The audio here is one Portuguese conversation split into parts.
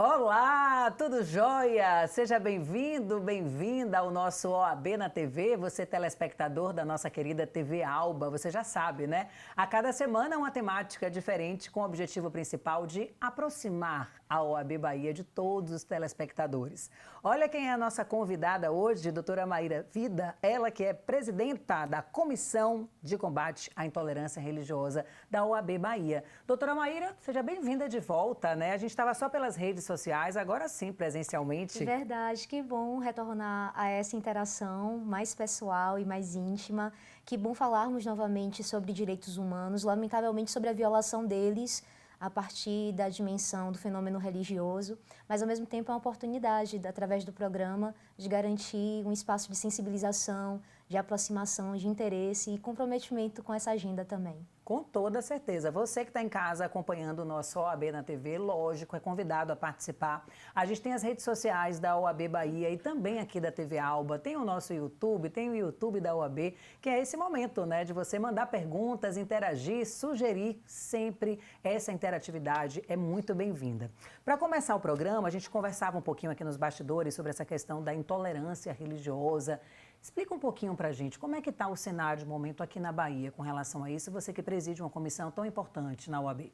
Olá, tudo jóia? Seja bem-vindo, bem-vinda ao nosso OAB na TV. Você, telespectador da nossa querida TV Alba, você já sabe, né? A cada semana uma temática diferente com o objetivo principal de aproximar a OAB Bahia de todos os telespectadores. Olha quem é a nossa convidada hoje, doutora Maíra Vida, ela que é presidenta da Comissão de Combate à Intolerância Religiosa da OAB Bahia. Doutora Maíra, seja bem-vinda de volta, né? A gente estava só pelas redes sociais, agora sim, presencialmente. Verdade, que bom retornar a essa interação mais pessoal e mais íntima. Que bom falarmos novamente sobre direitos humanos, lamentavelmente sobre a violação deles a partir da dimensão do fenômeno religioso, mas ao mesmo tempo é uma oportunidade, através do programa, de garantir um espaço de sensibilização, de aproximação, de interesse e comprometimento com essa agenda também. Com toda certeza. Você que está em casa acompanhando o nosso OAB na TV, lógico, é convidado a participar. A gente tem as redes sociais da OAB Bahia e também aqui da TV Alba. Tem o nosso YouTube, tem o YouTube da OAB, que é esse momento, né, de você mandar perguntas, interagir, sugerir sempre. Essa interatividade é muito bem-vinda. Para começar o programa, a gente conversava um pouquinho aqui nos bastidores sobre essa questão da intolerância religiosa. Explica um pouquinho para a gente como é que está o cenário de momento aqui na Bahia com relação a isso, você que preside uma comissão tão importante na OAB.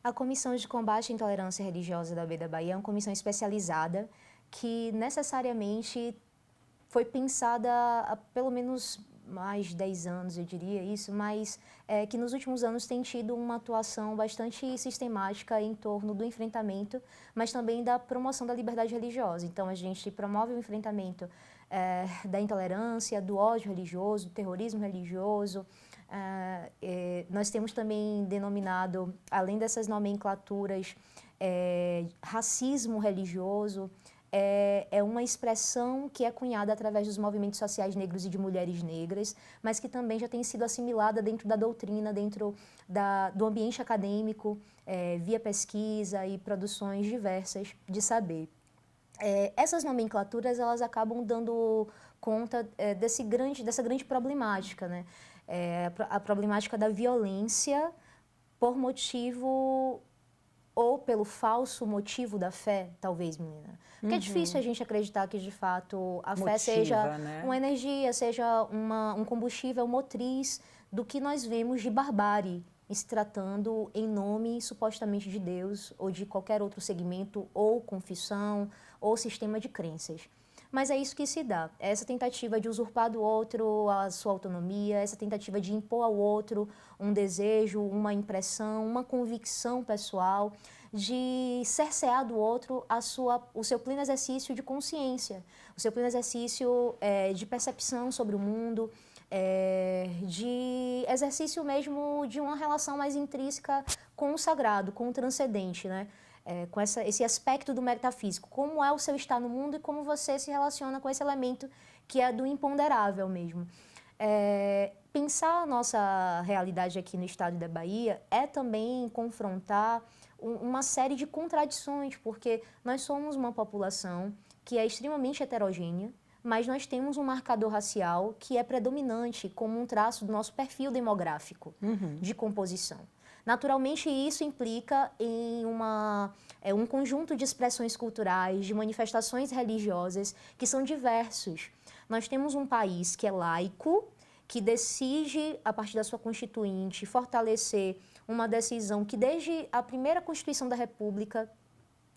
A Comissão de Combate à Intolerância Religiosa da OAB da Bahia é uma comissão especializada que necessariamente foi pensada há pelo menos mais de 10 anos, eu diria isso, mas que nos últimos anos tem tido uma atuação bastante sistemática em torno do enfrentamento, mas também da promoção da liberdade religiosa. Então, a gente promove o enfrentamento da intolerância, do ódio religioso, do terrorismo religioso. Nós temos também denominado, além dessas nomenclaturas, racismo religioso. É uma expressão que é cunhada através dos movimentos sociais negros e de mulheres negras, mas que também já tem sido assimilada dentro da doutrina, dentro do ambiente acadêmico, via pesquisa e produções diversas de saber. Essas nomenclaturas, elas acabam dando conta dessa grande problemática, né? A problemática da violência por motivo ou pelo falso motivo da fé, talvez, menina. Porque é difícil a gente acreditar que, de fato, a fé seja, né, uma energia, seja um combustível motriz do que nós vemos de barbárie, se tratando em nome supostamente de Deus ou de qualquer outro segmento ou confissão ou sistema de crenças. Mas é isso que se dá, essa tentativa de usurpar do outro a sua autonomia, essa tentativa de impor ao outro um desejo, uma impressão, uma convicção pessoal, de cercear do outro o seu pleno exercício de consciência, o seu pleno exercício de percepção sobre o mundo, de exercício mesmo de uma relação mais intrínseca com o sagrado, com o transcendente, né? Com esse aspecto do metafísico, como é o seu estar no mundo e como você se relaciona com esse elemento que é do imponderável mesmo. Pensar a nossa realidade aqui no estado da Bahia é também confrontar uma série de contradições, porque nós somos uma população que é extremamente heterogênea, mas nós temos um marcador racial que é predominante como um traço do nosso perfil demográfico de composição. Naturalmente, isso implica em um conjunto de expressões culturais, de manifestações religiosas que são diversos. Nós temos um país que é laico, que decide, a partir da sua Constituinte, fortalecer uma decisão que desde a primeira Constituição da República,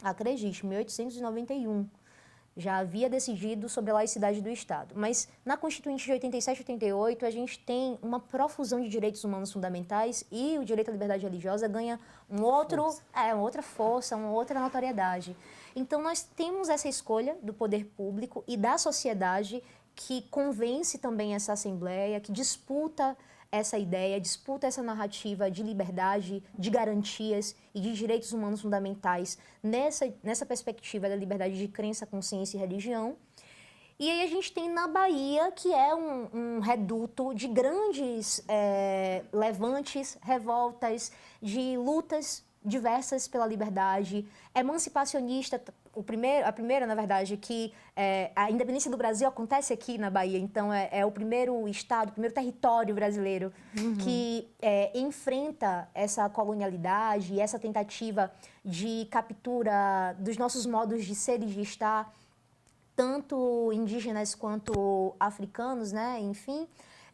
acredite, 1891, já havia decidido sobre a laicidade do Estado. Mas na Constituinte de 87 e 88, a gente tem uma profusão de direitos humanos fundamentais e o direito à liberdade religiosa ganha uma outra força, uma outra notoriedade. Então, nós temos essa escolha do poder público e da sociedade que convence também essa Assembleia, que disputa essa ideia, disputa essa narrativa de liberdade, de garantias e de direitos humanos fundamentais nessa perspectiva da liberdade de crença, consciência e religião. E aí a gente tem na Bahia, que é um reduto de grandes levantes, revoltas, de lutas diversas pela liberdade, emancipacionista, a primeira, na verdade, que a independência do Brasil acontece aqui na Bahia, então é o primeiro estado, o primeiro território brasileiro que enfrenta essa colonialidade e essa tentativa de captura dos nossos modos de ser e de estar, tanto indígenas quanto africanos, né? Enfim.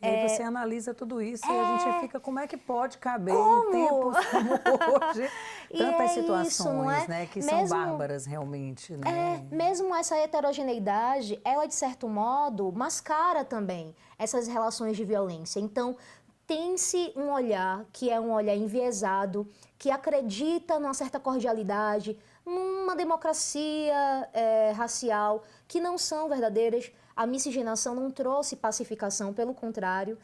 E aí você analisa tudo isso e a gente fica, como é que pode caber Como? em tempos como hoje tantas situações, isso, não é? né, que Mesmo, são bárbaras realmente, né? Mesmo essa heterogeneidade, ela de certo modo mascara também essas relações de violência. Então, tem-se um olhar que é um olhar enviesado, que acredita numa certa cordialidade, numa democracia racial, que não são verdadeiras. A miscigenação não trouxe pacificação, pelo contrário.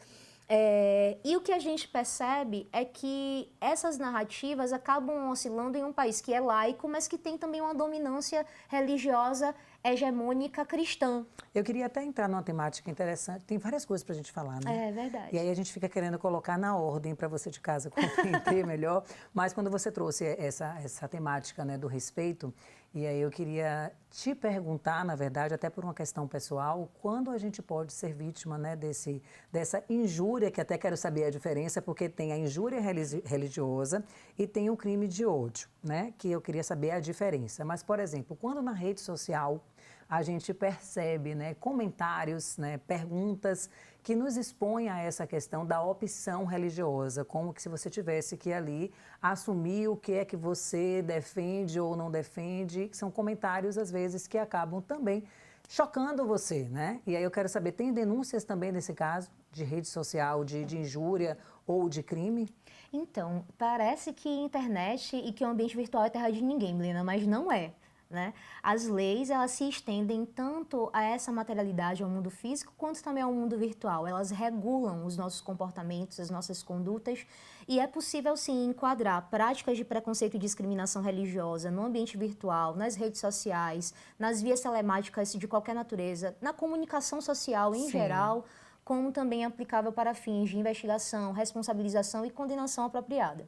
E o que a gente percebe é que essas narrativas acabam oscilando em um país que é laico, mas que tem também uma dominância religiosa hegemônica cristã. Eu queria até entrar numa temática interessante, tem várias coisas para a gente falar, né? É verdade. E aí a gente fica querendo colocar na ordem para você de casa compreender melhor, mas quando você trouxe essa temática, né, do respeito, e aí eu queria te perguntar, na verdade, até por uma questão pessoal, quando a gente pode ser vítima, né, dessa injúria, que até quero saber a diferença, porque tem a injúria religiosa e tem o crime de ódio, né, que eu queria saber a diferença. Mas, por exemplo, quando na rede social a gente percebe, né, comentários, né, perguntas que nos expõem a essa questão da opção religiosa, como que se você tivesse que ali assumir o que é que você defende ou não defende, são comentários às vezes que acabam também chocando você, né? E aí eu quero saber, tem denúncias também nesse caso de rede social, de injúria ou de crime? Então, parece que internet e que o ambiente virtual é terra de ninguém, Milena, mas não é. Né? As leis, elas se estendem tanto a essa materialidade, ao mundo físico, quanto também ao mundo virtual. Elas regulam os nossos comportamentos, as nossas condutas, e é possível, sim, enquadrar práticas de preconceito e discriminação religiosa no ambiente virtual, nas redes sociais, nas vias telemáticas de qualquer natureza, na comunicação social em geral, como também aplicável para fins de investigação, responsabilização e condenação apropriada.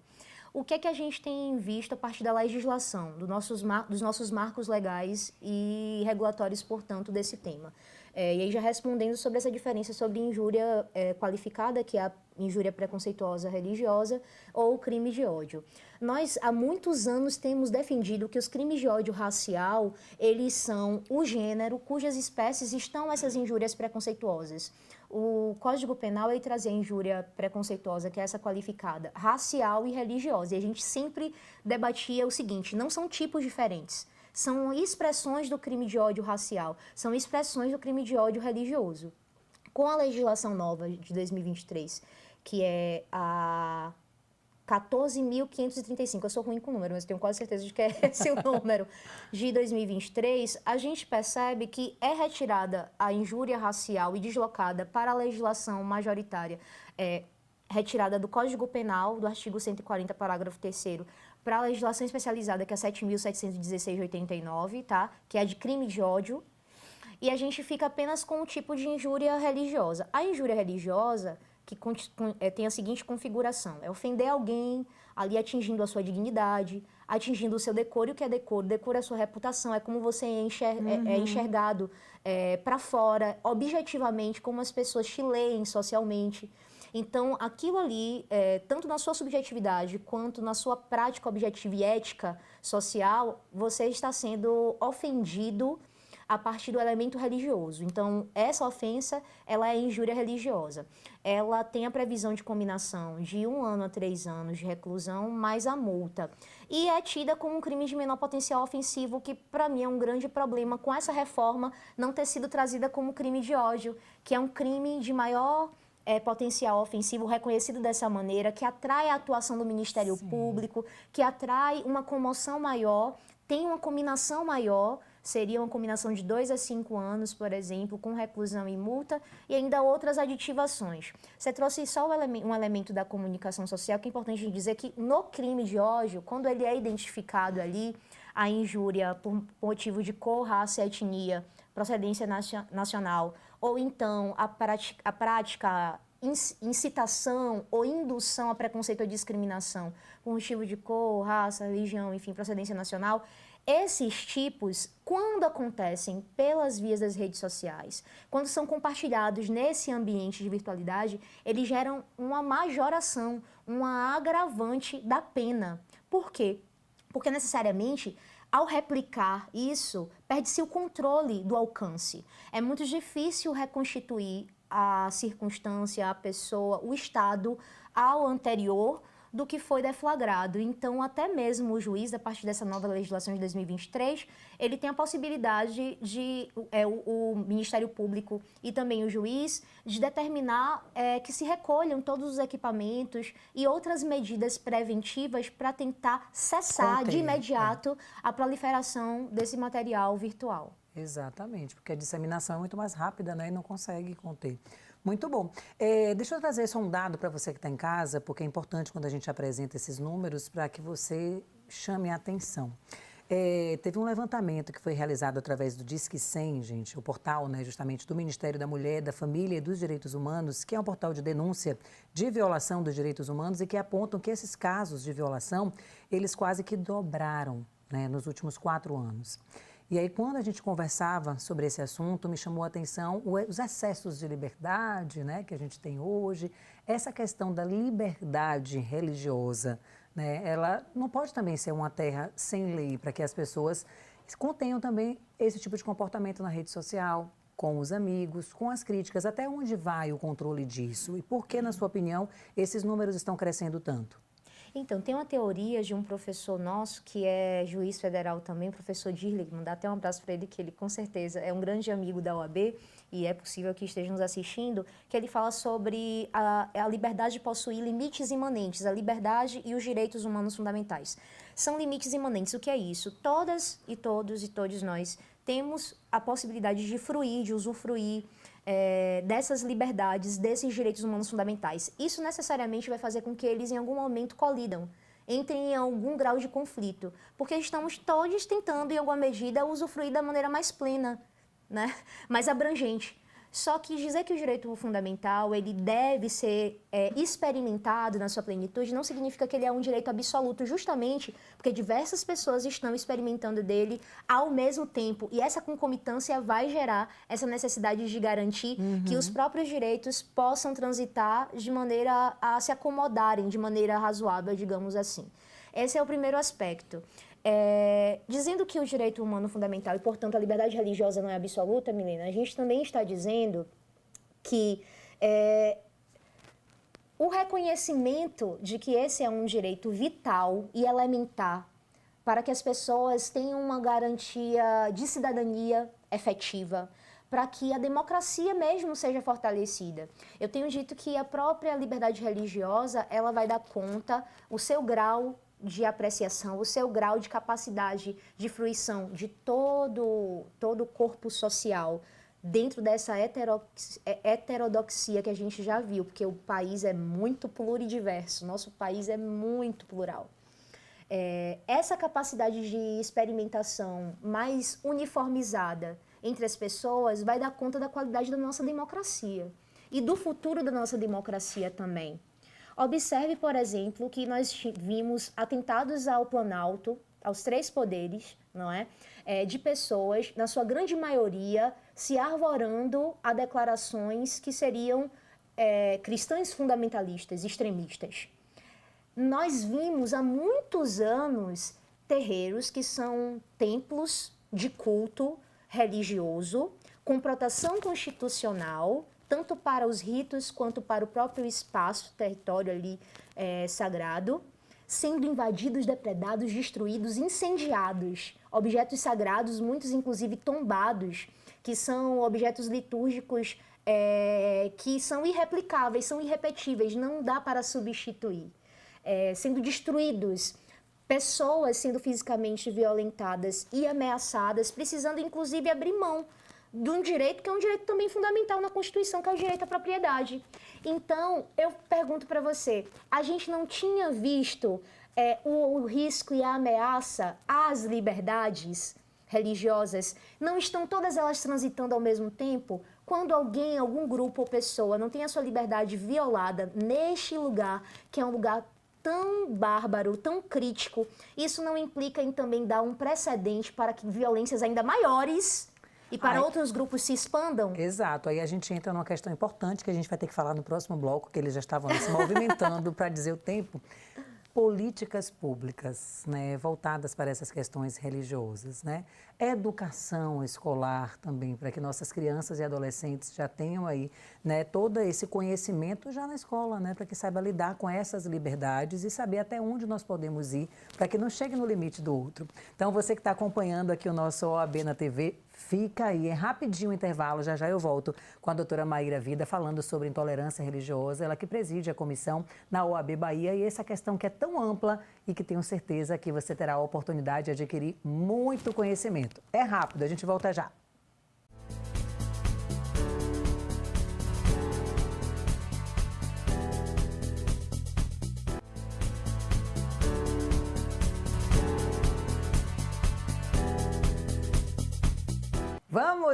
O que é que a gente tem visto a partir da legislação, dos nossos marcos legais e regulatórios, portanto, desse tema? E aí já respondendo sobre essa diferença sobre injúria qualificada, que é a injúria preconceituosa religiosa, ou crime de ódio. Nós, há muitos anos, temos defendido que os crimes de ódio racial, eles são o gênero cujas espécies estão essas injúrias preconceituosas. O Código Penal, ele trazia a injúria preconceituosa, que é essa qualificada, racial e religiosa. E a gente sempre debatia o seguinte, não são tipos diferentes, são expressões do crime de ódio racial, são expressões do crime de ódio religioso. Com a legislação nova de 2023, que é a 14.535, eu sou ruim com número, mas tenho quase certeza de que é esse o número, de 2023, a gente percebe que é retirada a injúria racial e deslocada para a legislação majoritária, retirada do Código Penal, do artigo 140, parágrafo 3º, para a legislação especializada, que é 7.716 de 89, tá? Que é de crime de ódio, e a gente fica apenas com o tipo de injúria religiosa. A injúria religiosa, que tem a seguinte configuração, é ofender alguém, ali atingindo a sua dignidade, atingindo o seu decoro. E o que é decoro? Decoro é a sua reputação, é como você é enxergado para fora, objetivamente, como as pessoas te leem socialmente. Então, aquilo ali, tanto na sua subjetividade quanto na sua prática objetiva e ética social, você está sendo ofendido a partir do elemento religioso. Então, essa ofensa, ela é injúria religiosa. Ela tem a previsão de combinação de 1 ano a 3 anos de reclusão, mais a multa. E é tida como um crime de menor potencial ofensivo, que para mim é um grande problema com essa reforma não ter sido trazida como crime de ódio, que é um crime de maior potencial ofensivo reconhecido dessa maneira, que atrai a atuação do Ministério Público, que atrai uma comoção maior, tem uma combinação maior, seria uma combinação de 2 a 5 anos, por exemplo, com reclusão e multa, e ainda outras aditivações. Você trouxe só um elemento da comunicação social, que é importante dizer que no crime de ódio, quando ele é identificado ali, a injúria por motivo de cor, raça, etnia, procedência nacional, ou então a prática incitação ou indução a preconceito ou discriminação por motivo de cor, raça, religião, enfim, procedência nacional, Esses tipos, quando acontecem pelas vias das redes sociais, quando são compartilhados nesse ambiente de virtualidade, eles geram uma majoração, uma agravante da pena. Por quê? Porque necessariamente, ao replicar isso, perde-se o controle do alcance. É muito difícil reconstituir a circunstância, a pessoa, o estado ao anterior do que foi deflagrado. Então, até mesmo o juiz, a partir dessa nova legislação de 2023, ele tem a possibilidade de, o Ministério Público e também o juiz, de determinar que se recolham todos os equipamentos e outras medidas preventivas para tentar cessar de imediato a proliferação desse material virtual. Exatamente, porque a disseminação é muito mais rápida, né, e não consegue conter. Muito bom. Deixa eu trazer só um dado para você que está em casa, porque é importante quando a gente apresenta esses números para que você chame a atenção. Teve um levantamento que foi realizado através do Disque 100, gente, o portal, né, justamente do Ministério da Mulher, da Família e dos Direitos Humanos, que é um portal de denúncia de violação dos direitos humanos e que apontam que esses casos de violação, eles quase que dobraram, né, nos últimos 4 anos. E aí, quando a gente conversava sobre esse assunto, me chamou a atenção os excessos de liberdade, né, que a gente tem hoje, essa questão da liberdade religiosa, né, ela não pode também ser uma terra sem lei, para que as pessoas contenham também esse tipo de comportamento na rede social, com os amigos, com as críticas. Até onde vai o controle disso? E por que, na sua opinião, esses números estão crescendo tanto? Então, tem uma teoria de um professor nosso, que é juiz federal também, professor Dirley, mandar até um abraço para ele, que ele com certeza é um grande amigo da OAB, e é possível que esteja nos assistindo, que ele fala sobre a liberdade de possuir limites imanentes, a liberdade e os direitos humanos fundamentais. São limites imanentes. O que é isso? Todas e todos e todos nós temos a possibilidade de fruir, de usufruir dessas liberdades, desses direitos humanos fundamentais. Isso necessariamente vai fazer com que eles em algum momento colidam, entrem em algum grau de conflito, porque estamos todos tentando, em alguma medida, usufruir da maneira mais plena, né? Mais abrangente. Só que dizer que o direito fundamental ele deve ser experimentado na sua plenitude não significa que ele é um direito absoluto, justamente porque diversas pessoas estão experimentando dele ao mesmo tempo. E essa concomitância vai gerar essa necessidade de garantir que os próprios direitos possam transitar de maneira a se acomodarem, de maneira razoável, digamos assim. Esse é o primeiro aspecto. Dizendo que o direito humano fundamental e, portanto, a liberdade religiosa não é absoluta, Milena, a gente também está dizendo que o reconhecimento de que esse é um direito vital e elementar para que as pessoas tenham uma garantia de cidadania efetiva, para que a democracia mesmo seja fortalecida. Eu tenho dito que a própria liberdade religiosa, ela vai dar conta, o seu grau de apreciação, o seu grau de capacidade de fruição de todo o corpo social dentro dessa heterodoxia que a gente já viu, porque o país é muito pluridiverso, nosso país é muito plural. Essa capacidade de experimentação mais uniformizada entre as pessoas vai dar conta da qualidade da nossa democracia e do futuro da nossa democracia também. Observe, por exemplo, que nós vimos atentados ao Planalto, aos 3 poderes, não é? De pessoas, na sua grande maioria, se arvorando a declarações que seriam cristãs fundamentalistas, extremistas. Nós vimos há muitos anos terreiros que são templos de culto religioso, com proteção constitucional, tanto para os ritos quanto para o próprio espaço, território ali sagrado, sendo invadidos, depredados, destruídos, incendiados. Objetos sagrados, muitos inclusive tombados, que são objetos litúrgicos que são irreplicáveis, são irrepetíveis, não dá para substituir. Sendo destruídos, pessoas sendo fisicamente violentadas e ameaçadas, precisando inclusive abrir mão de um direito que é um direito também fundamental na Constituição, que é o direito à propriedade. Então, eu pergunto para você, a gente não tinha visto o risco e a ameaça às liberdades religiosas? Não estão todas elas transitando ao mesmo tempo? Quando alguém, algum grupo ou pessoa não tem a sua liberdade violada neste lugar, que é um lugar tão bárbaro, tão crítico, isso não implica em também dar um precedente para que violências ainda maiores e para outros grupos se expandam? Exato, aí a gente entra numa questão importante que a gente vai ter que falar no próximo bloco, que eles já estavam se movimentando para dizer o tempo. Políticas públicas, né, voltadas para essas questões religiosas, né? Educação escolar também, para que nossas crianças e adolescentes já tenham aí, né, todo esse conhecimento já na escola, né, para que saiba lidar com essas liberdades e saber até onde nós podemos ir, para que não chegue no limite do outro. Então, você que está acompanhando aqui o nosso OAB na TV, fica aí, é rapidinho o intervalo, já já eu volto com a doutora Maíra Vida falando sobre intolerância religiosa, ela que preside a comissão na OAB Bahia e essa questão que é tão ampla e que tenho certeza que você terá a oportunidade de adquirir muito conhecimento. É rápido, a gente volta já.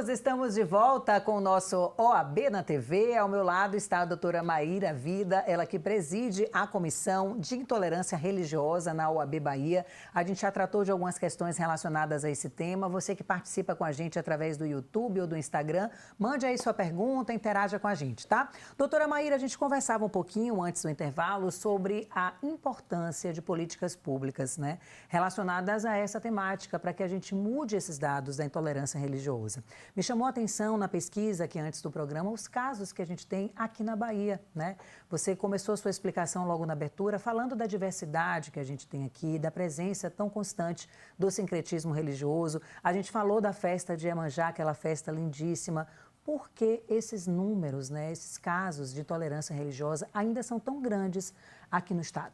Estamos de volta com o nosso OAB na TV. Ao meu lado está a doutora Maíra Vida, ela que preside a Comissão de Intolerância Religiosa na OAB Bahia. A gente já tratou de algumas questões relacionadas a esse tema. Você que participa com a gente através do YouTube ou do Instagram, mande aí sua pergunta, interaja com a gente, tá? Doutora Maíra, a gente conversava um pouquinho antes do intervalo sobre a importância de políticas públicas, né, relacionadas a essa temática, para que a gente mude esses dados da intolerância religiosa. Me chamou a atenção na pesquisa aqui antes do programa os casos que a gente tem aqui na Bahia, né? Você começou a sua explicação logo na abertura falando da diversidade que a gente tem aqui, da presença tão constante do sincretismo religioso. A gente falou da festa de Iemanjá, aquela festa lindíssima. Por que esses números, né, esses casos de intolerância religiosa ainda são tão grandes aqui no estado?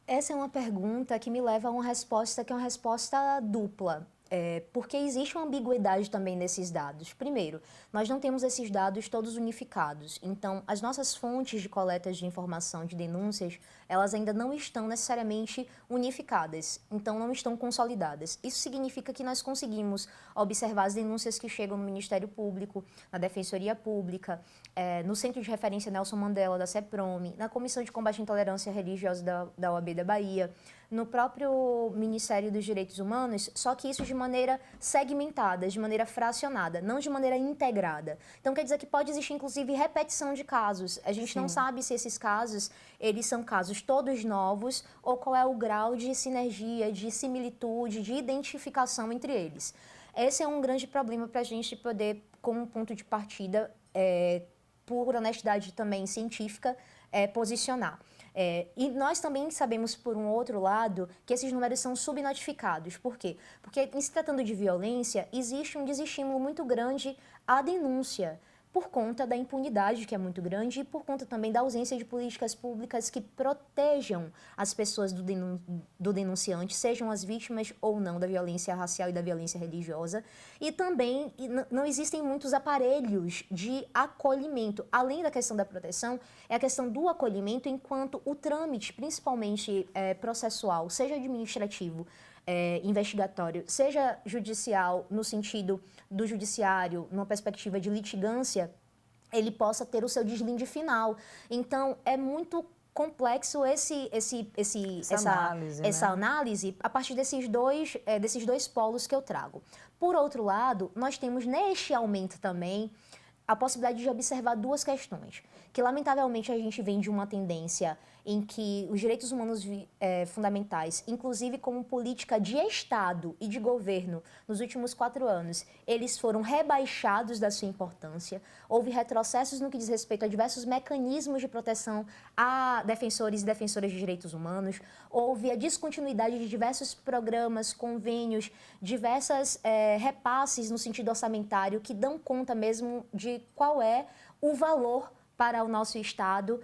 Essa é uma pergunta que me leva a uma resposta que é uma resposta dupla. Porque existe uma ambiguidade também nesses dados. Primeiro, nós não temos esses dados todos unificados. Então, as nossas fontes de coletas de informação, de denúncias, elas ainda não estão necessariamente unificadas. Então, não estão consolidadas. Isso significa que nós conseguimos observar as denúncias que chegam no Ministério Público, na Defensoria Pública, no Centro de Referência Nelson Mandela, da CEPROME, na Comissão de Combate à Intolerância Religiosa da OAB da Bahia, no próprio Ministério dos Direitos Humanos, só que isso de maneira segmentada, de maneira fracionada, não de maneira integrada. Então, quer dizer que pode existir, inclusive, repetição de casos. A gente não sabe se esses casos, eles são casos todos novos ou qual é o grau de sinergia, de similitude, de identificação entre eles. Esse é um grande problema para a gente poder, como ponto de partida, por honestidade também científica, posicionar. E nós também sabemos, por um outro lado, que esses números são subnotificados. Por quê? Porque, em se tratando de violência, existe um desestímulo muito grande à denúncia, por conta da impunidade, que é muito grande, e por conta também da ausência de políticas públicas que protejam as pessoas do denunciante, sejam as vítimas ou não da violência racial e da violência religiosa. E também não existem muitos aparelhos de acolhimento. Além da questão da proteção, é a questão do acolhimento enquanto o trâmite, principalmente processual, seja administrativo, investigatório, seja judicial, no sentido do judiciário, numa perspectiva de litigância, ele possa ter o seu deslinde final. Então, é muito complexo essa análise a partir desses dois polos que eu trago. Por outro lado, nós temos neste aumento também a possibilidade de observar duas questões, que lamentavelmente a gente vem de uma tendência em que os direitos humanos fundamentais, inclusive como política de Estado e de governo, nos últimos 4 anos, eles foram rebaixados da sua importância. Houve retrocessos no que diz respeito a diversos mecanismos de proteção a defensores e defensoras de direitos humanos. Houve a descontinuidade de diversos programas, convênios, diversas repasses no sentido orçamentário que dão conta mesmo de qual é o valor para o nosso Estado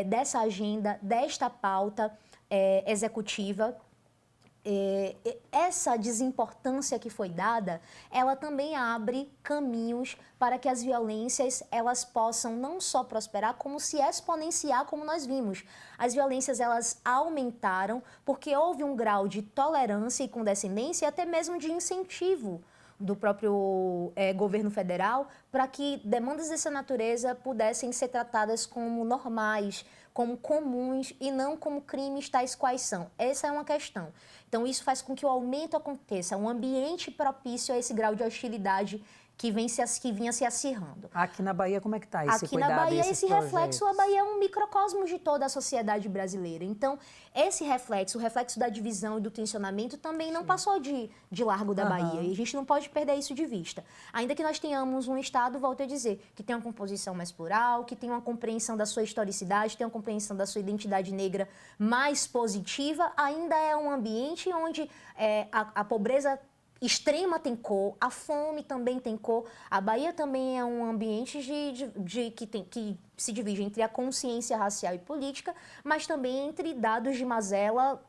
dessa agenda, desta pauta executiva. Essa desimportância que foi dada, ela também abre caminhos para que as violências elas possam não só prosperar, como se exponenciar, como nós vimos. As violências elas aumentaram porque houve um grau de tolerância e condescendência e até mesmo de incentivo do próprio governo federal para que demandas dessa natureza pudessem ser tratadas como normais, como comuns e não como crimes tais quais são. Essa é uma questão. Então, isso faz com que o aumento aconteça, um ambiente propício a esse grau de hostilidade que vinha se acirrando. Aqui na Bahia, como é que está esse Aqui cuidado, na Bahia, esses esse projetos? reflexo, a Bahia é um microcosmos de toda a sociedade brasileira. Então, esse reflexo, o reflexo da divisão e do tensionamento também não passou de largo da Bahia. E a gente não pode perder isso de vista. Ainda que nós tenhamos um Estado, volto a dizer, que tem uma composição mais plural, que tem uma compreensão da sua historicidade, tem uma compreensão da sua identidade negra mais positiva, ainda é um ambiente onde a pobreza extrema tem cor, a fome também tem cor. A Bahia também é um ambiente que se divide entre a consciência racial e política, mas também entre dados de mazela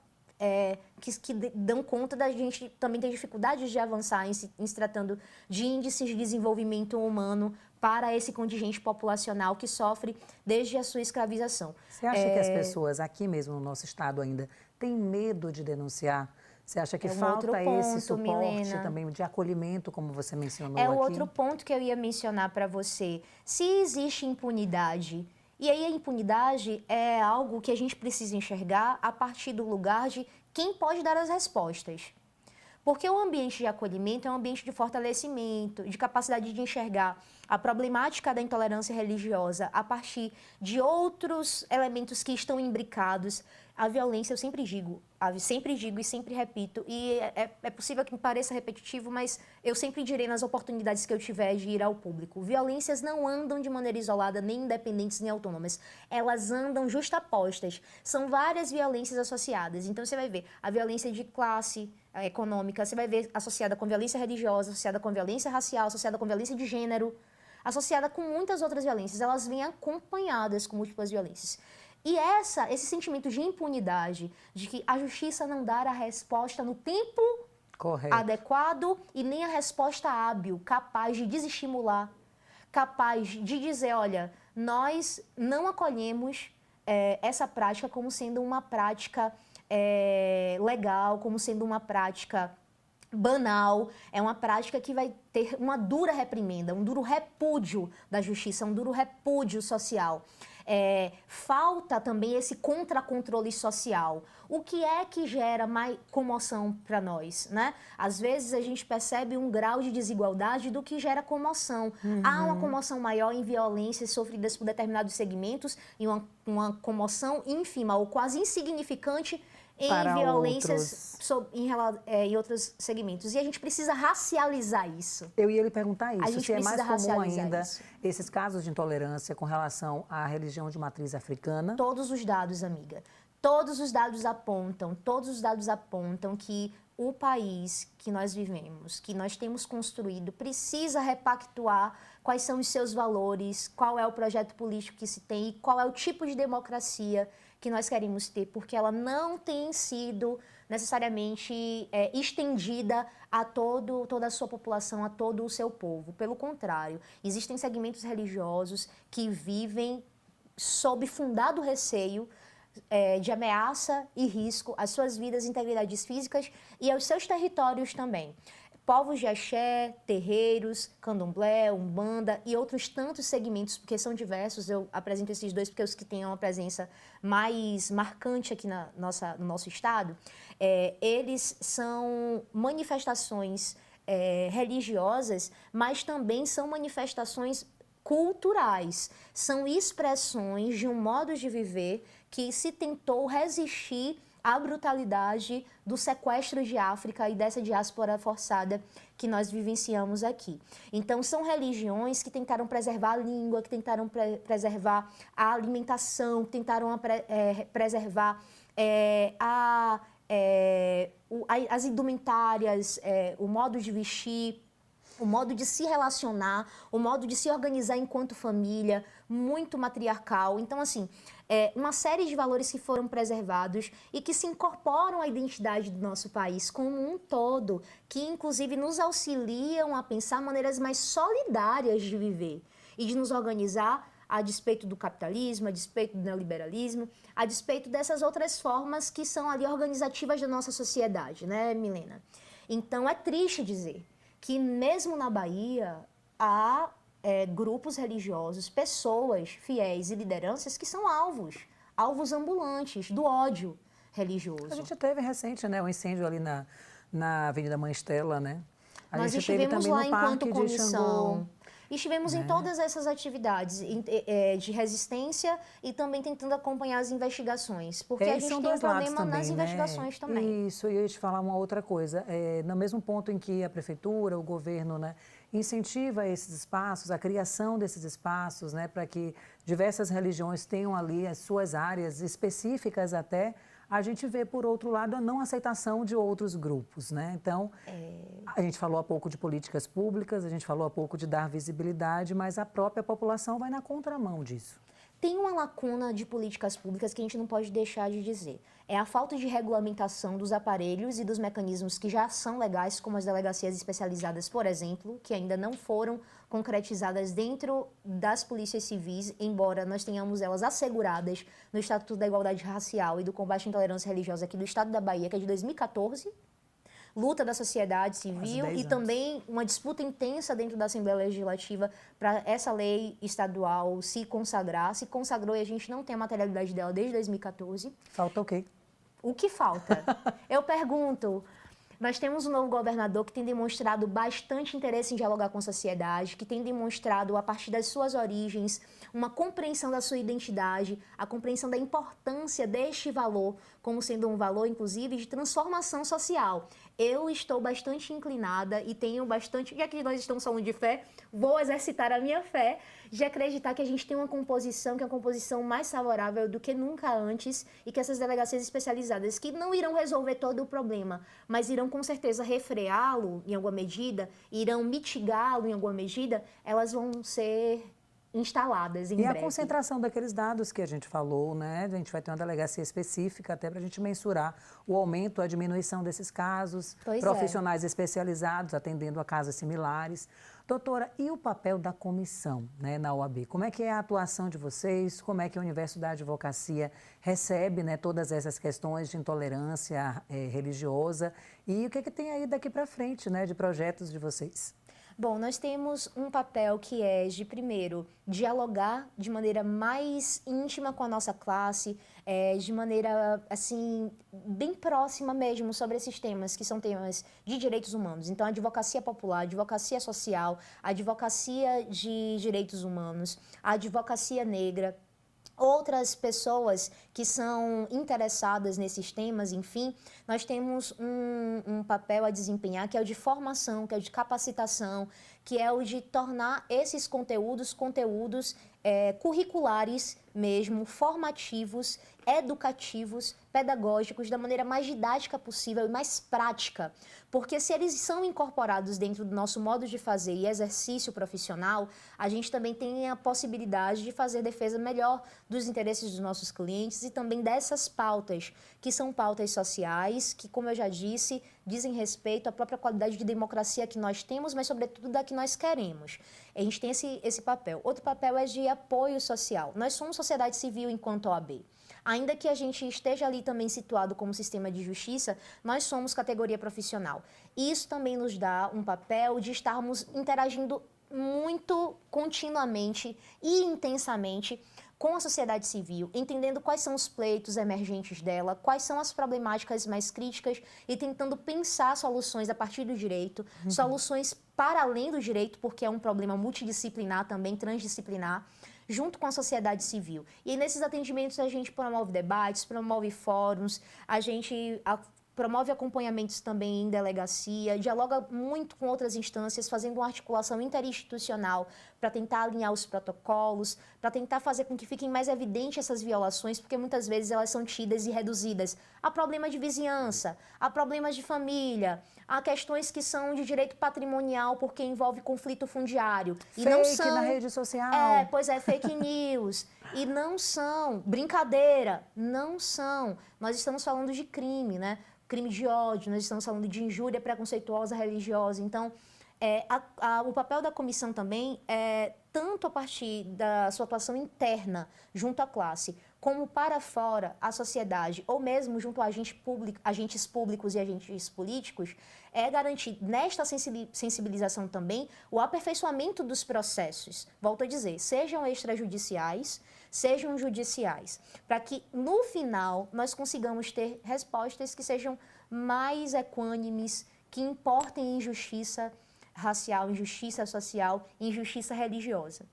que dão conta da gente também ter dificuldades de avançar em se tratando de índices de desenvolvimento humano para esse contingente populacional que sofre desde a sua escravização. Você acha que as pessoas aqui mesmo no nosso estado ainda têm medo de denunciar? Você acha que falta esse suporte, Milena, também de acolhimento, como você mencionou aqui? É o outro ponto que eu ia mencionar para você. Se existe impunidade, e aí a impunidade é algo que a gente precisa enxergar a partir do lugar de quem pode dar as respostas. Porque o ambiente de acolhimento é um ambiente de fortalecimento, de capacidade de enxergar a problemática da intolerância religiosa a partir de outros elementos que estão imbricados. A violência, eu sempre digo e sempre repito, e é possível que me pareça repetitivo, mas eu sempre direi nas oportunidades que eu tiver de ir ao público. Violências não andam de maneira isolada, nem independentes, nem autônomas. Elas andam justapostas. São várias violências associadas. Então, você vai ver a violência de classe econômica, você vai ver associada com violência religiosa, associada com violência racial, associada com violência de gênero, associada com muitas outras violências. Elas vêm acompanhadas com múltiplas violências. E esse sentimento de impunidade, de que a justiça não dá a resposta no tempo adequado e nem a resposta hábil, capaz de desestimular, capaz de dizer, olha, nós não acolhemos essa prática como sendo uma prática legal, como sendo uma prática banal, é uma prática que vai ter uma dura reprimenda, um duro repúdio da justiça, um duro repúdio social. Falta também esse contracontrole social. O que é que gera mais comoção para nós, né? Às vezes a gente percebe um grau de desigualdade do que gera comoção. Há uma comoção maior em violências sofridas por determinados segmentos e uma comoção ínfima ou quase insignificante em para violências em outros segmentos. E a gente precisa racializar isso. Eu ia lhe perguntar isso, se é mais comum ainda esses casos de intolerância com relação à religião de matriz africana. Todos os dados, amiga. Todos os dados apontam que o país que nós vivemos, que nós temos construído, precisa repactuar quais são os seus valores, qual é o projeto político que se tem e qual é o tipo de democracia que nós queremos ter, porque ela não tem sido necessariamente estendida a toda a sua população, a todo o seu povo. Pelo contrário, existem segmentos religiosos que vivem sob fundado receio de ameaça e risco às suas vidas, integridades físicas e aos seus territórios também. Povos de axé, terreiros, candomblé, umbanda e outros tantos segmentos, porque são diversos, eu apresento esses dois porque os que têm uma presença mais marcante aqui no nosso estado, eles são manifestações religiosas, mas também são manifestações culturais, são expressões de um modo de viver que se tentou resistir à brutalidade do sequestro de África e dessa diáspora forçada que nós vivenciamos aqui. Então, são religiões que tentaram preservar a língua, que tentaram preservar a alimentação, que tentaram preservar as indumentárias, o modo de vestir, o modo de se relacionar, o modo de se organizar enquanto família, muito matriarcal. Então, assim, uma série de valores que foram preservados e que se incorporam à identidade do nosso país como um todo, que inclusive nos auxiliam a pensar maneiras mais solidárias de viver e de nos organizar a despeito do capitalismo, a despeito do neoliberalismo, a despeito dessas outras formas que são ali organizativas da nossa sociedade, né, Milena? Então, é triste dizer que mesmo na Bahia há grupos religiosos, pessoas fiéis e lideranças que são alvos alvos ambulantes do ódio A religioso. gente teve recente, né, um incêndio ali na Avenida Mãe Estela, né? Nós gente teve estivemos também lá no enquanto Parque de comissão. Xangô. Estivemos em todas essas atividades de resistência e também tentando acompanhar as investigações, porque a E gente são tem um dois lados problema nas também, né? investigações também. Isso, eu ia te falar uma outra coisa. No mesmo ponto em que a prefeitura, o governo, né, incentiva esses espaços, a criação desses espaços, né, para que diversas religiões tenham ali as suas áreas específicas até, a gente vê, por outro lado, a não aceitação de outros grupos, né? Então, a gente falou há pouco de políticas públicas, a gente falou há pouco de dar visibilidade, mas a própria população vai na contramão disso. Tem uma lacuna de políticas públicas que a gente não pode deixar de dizer. É a falta de regulamentação dos aparelhos e dos mecanismos que já são legais, como as delegacias especializadas, por exemplo, que ainda não foram concretizadas dentro das polícias civis, embora nós tenhamos elas asseguradas no Estatuto da Igualdade Racial e do Combate à Intolerância Religiosa aqui do Estado da Bahia, que é de 2014, luta da sociedade civil e também uma disputa intensa dentro da Assembleia Legislativa para essa lei estadual se consagrar. Se consagrou e a gente não tem a materialidade dela desde 2014. Falta o quê? O que falta? Eu pergunto, nós temos um novo governador que tem demonstrado bastante interesse em dialogar com a sociedade, que tem demonstrado, a partir das suas origens, uma compreensão da sua identidade, a compreensão da importância deste valor, como sendo um valor, inclusive, de transformação social. Eu estou bastante inclinada e tenho bastante, já que nós estamos falando de fé, vou exercitar a minha fé de acreditar que a gente tem uma composição que é uma composição mais favorável do que nunca antes e que essas delegacias especializadas, que não irão resolver todo o problema, mas irão com certeza refreá-lo em alguma medida, irão mitigá-lo em alguma medida, elas vão ser instaladas em breve. E a concentração daqueles dados que a gente falou, né? A gente vai ter uma delegacia específica até para a gente mensurar o aumento, a diminuição desses casos, profissionais especializados atendendo a casos similares. Doutora, e o papel da comissão, né, na OAB? Como é que é a atuação de vocês? Como é que o universo da advocacia recebe, né, todas essas questões de intolerância religiosa? E o que tem aí daqui para frente, né, de projetos de vocês? Bom, nós temos um papel que é de, primeiro, dialogar de maneira mais íntima com a nossa classe, de maneira, assim, bem próxima mesmo sobre esses temas, que são temas de direitos humanos. Então, a advocacia popular, a advocacia social, a advocacia de direitos humanos, a advocacia negra, outras pessoas que são interessadas nesses temas, enfim, nós temos um papel a desempenhar que é o de formação, que é o de capacitação, que é o de tornar esses conteúdos curriculares mesmo, formativos, educativos, pedagógicos, da maneira mais didática possível e mais prática. Porque se eles são incorporados dentro do nosso modo de fazer e exercício profissional, a gente também tem a possibilidade de fazer defesa melhor dos interesses dos nossos clientes e também dessas pautas, que são pautas sociais, que, como eu já disse, dizem respeito à própria qualidade de democracia que nós temos, mas, sobretudo, da que nós queremos. A gente tem esse papel. Outro papel é de apoio social. Nós somos sociedade civil enquanto OAB. Ainda que a gente esteja ali também situado como sistema de justiça, nós somos categoria profissional. Isso também nos dá um papel de estarmos interagindo muito continuamente e intensamente com a sociedade civil, entendendo quais são os pleitos emergentes dela, quais são as problemáticas mais críticas e tentando pensar soluções a partir do direito, soluções para além do direito, porque é um problema multidisciplinar também, transdisciplinar, junto com a sociedade civil. E nesses atendimentos a gente promove debates, promove fóruns, a gente promove acompanhamentos também em delegacia, dialoga muito com outras instâncias, fazendo uma articulação interinstitucional para tentar alinhar os protocolos, para tentar fazer com que fiquem mais evidentes essas violações, porque muitas vezes elas são tidas e reduzidas a problemas de vizinhança, a problemas de família, a questões que são de direito patrimonial, porque envolve conflito fundiário. Fake e não são, na rede social. Fake news. E não são, brincadeira, não são. Nós estamos falando de crime, né? Crime de ódio, nós estamos falando de injúria preconceituosa religiosa. Então, o papel da comissão também é tanto a partir da sua atuação interna junto à classe, como para fora, a sociedade, ou mesmo junto a agentes públicos e agentes políticos, é garantir nesta sensibilização também o aperfeiçoamento dos processos. Volto a dizer, sejam extrajudiciais, sejam judiciais, para que no final nós consigamos ter respostas que sejam mais equânimes, que importem injustiça racial, injustiça social, injustiça religiosa.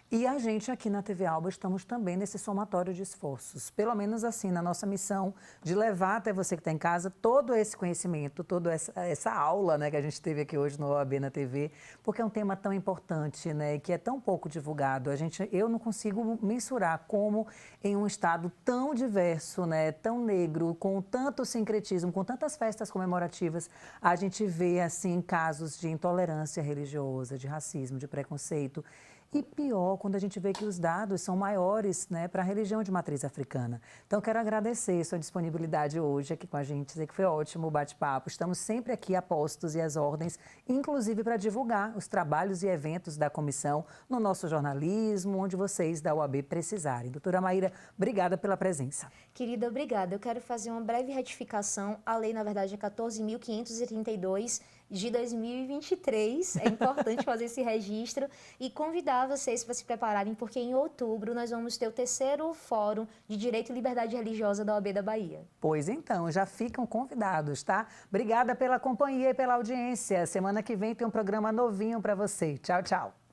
E a gente aqui na TV Alba estamos também nesse somatório de esforços, pelo menos assim, na nossa missão de levar até você que está em casa todo esse conhecimento, toda essa aula, né, que a gente teve aqui hoje no OAB na TV, porque é um tema tão importante, né, que é tão pouco divulgado. Eu não consigo mensurar como em um estado tão diverso, né, tão negro, com tanto sincretismo, com tantas festas comemorativas, a gente vê assim casos de intolerância religiosa, de racismo, de preconceito. E pior, quando a gente vê que os dados são maiores, né, para a religião de matriz africana. Então, quero agradecer sua disponibilidade hoje aqui com a gente, dizer que foi ótimo o bate-papo. Estamos sempre aqui a postos e às ordens, inclusive para divulgar os trabalhos e eventos da comissão no nosso jornalismo, onde vocês da OAB precisarem. Doutora Maíra, obrigada pela presença. Querida, obrigada. Eu quero fazer uma breve retificação. A lei, na verdade, é 14.532 de 2023. É importante fazer esse registro e convidar vocês para se prepararem, porque em outubro nós vamos ter o 3º Fórum de Direito e Liberdade Religiosa da OAB da Bahia. Pois então, já ficam convidados, tá? Obrigada pela companhia e pela audiência. Semana que vem tem um programa novinho para você. Tchau, tchau.